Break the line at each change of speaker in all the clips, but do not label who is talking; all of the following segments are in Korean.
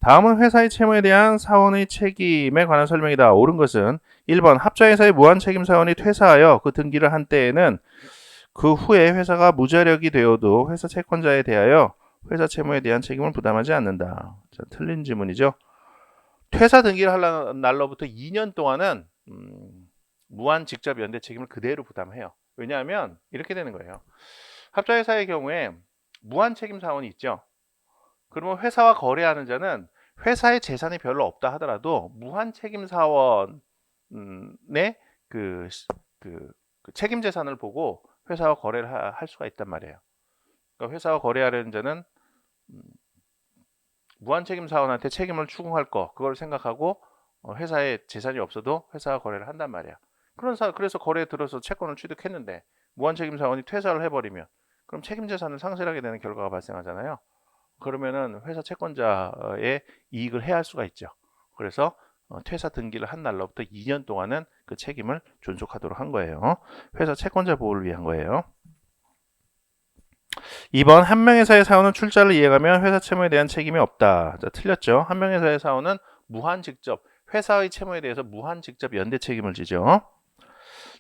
다음은 회사의 채무에 대한 사원의 책임에 관한 설명이다. 옳은 것은 1번 합자회사의 무한책임 사원이 퇴사하여 그 등기를 한 때에는 그 후에 회사가 무자력이 되어도 회사 채권자에 대하여 회사 채무에 대한 책임을 부담하지 않는다. 자, 틀린 지문이죠. 퇴사 등기를 하는 날로부터 2년 동안은 무한 직접 연대 책임을 그대로 부담해요. 왜냐하면 이렇게 되는 거예요. 합자회사의 경우에 무한 책임 사원이 있죠. 그러면 회사와 거래하는 자는 회사의 재산이 별로 없다 하더라도 무한 책임 사원의 그, 그 책임 재산을 보고 회사와 거래를 할 수가 있단 말이에요. 그러니까 회사와 거래하려는 자는 무한 책임 사원한테 책임을 추궁할 거 그걸 생각하고 회사에 재산이 없어도 회사와 거래를 한단 말이야. 그래서 거래에 들어서 채권을 취득했는데 무한 책임 사원이 퇴사를 해버리면 그럼 책임 재산을 상실하게 되는 결과가 발생하잖아요. 그러면은 회사 채권자의 이익을 해할 수가 있죠. 그래서 퇴사 등기를 한 날로부터 2년 동안은 그 책임을 존속하도록 한 거예요. 회사 채권자 보호를 위한 거예요. 2번 한명회사의 사원은 출자를 이행하면 회사 채무에 대한 책임이 없다. 자, 틀렸죠. 한명회사의 사원은 무한 직접 회사의 채무에 대해서 무한 직접 연대 책임을 지죠.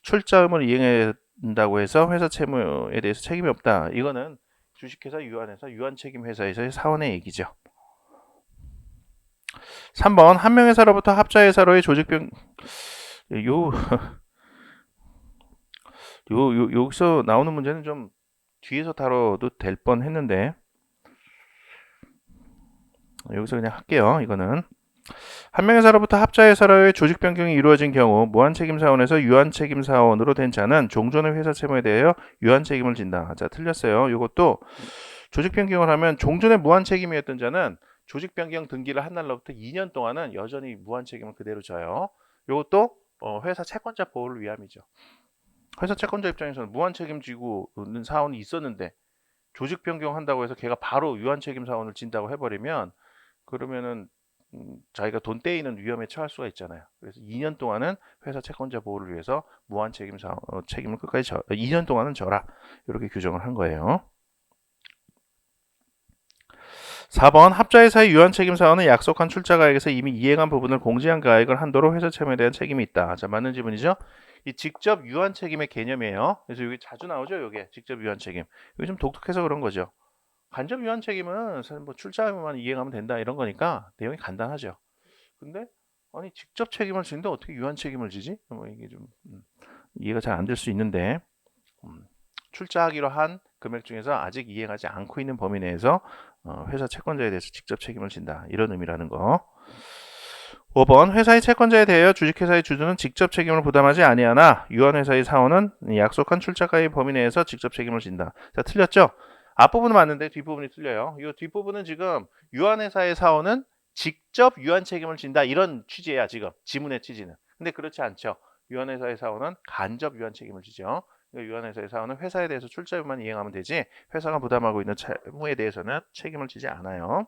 출자 의무를 이행한다고 해서 회사 채무에 대해서 책임이 없다. 이거는 주식회사 유한회사 유한책임회사에서의 사원의 얘기죠. 3번 한명회사로부터 합자회사로의 조직변 여기서 나오는 문제는 좀 뒤에서 다뤄도 될 뻔했는데 여기서 그냥 할게요. 이거는 한명회사로부터 합자회사로의 조직 변경이 이루어진 경우 무한책임사원에서 유한책임사원으로 된 자는 종전의 회사 채무에 대하여 유한책임을 진다. 자, 틀렸어요. 이것도 조직 변경을 하면 종전의 무한책임이었던 자는 조직 변경 등기를 한 날로부터 2년 동안은 여전히 무한책임을 그대로 져요. 이것도 회사 채권자 보호를 위함이죠. 회사 채권자 입장에서는 무한책임 지고 있는 사원이 있었는데 조직 변경한다고 해서 걔가 바로 유한책임 사원을 진다고 해버리면 그러면은 자기가 돈 떼이는 위험에 처할 수가 있잖아요. 그래서 2년 동안은 회사 채권자 보호를 위해서 무한 책임 책임을 끝까지 2년 동안은 져라. 이렇게 규정을 한 거예요. 4번 합자회사의 유한책임 사원은 약속한 출자가액에서 이미 이행한 부분을 공제한 가액을 한도로 회사 채무에 대한 책임이 있다. 자, 맞는 지문이죠? 이 직접 유한책임의 개념이에요. 그래서 여기 자주 나오죠. 이게 직접 유한책임. 이게 좀 독특해서 그런 거죠. 간접 유한책임은 사실 뭐 출자만 이행하면 된다 이런 거니까 내용이 간단하죠. 근데 아니 직접 책임을 지는데 어떻게 유한책임을 지지? 뭐 이게 좀 이해가 잘 안 될 수 있는데 출자하기로 한 금액 중에서 아직 이행하지 않고 있는 범위 내에서 회사 채권자에 대해서 직접 책임을 진다. 이런 의미라는 거. 5번 회사의 채권자에 대하여 주식회사의 주주는 직접 책임을 부담하지 아니하나 유한회사의 사원은 약속한 출자가의 범위 내에서 직접 책임을 진다. 자, 틀렸죠? 앞부분은 맞는데 뒷부분이 틀려요. 이 뒷부분은 지금 유한회사의 사원은 직접 유한 책임을 진다. 이런 취지야 지금 지문의 취지는. 근데 그렇지 않죠. 유한회사의 사원은 간접 유한 책임을 지죠. 유한회사의 사원은 회사에 대해서 출자만 이행하면 되지 회사가 부담하고 있는 채무에 대해서는 책임을 지지 않아요.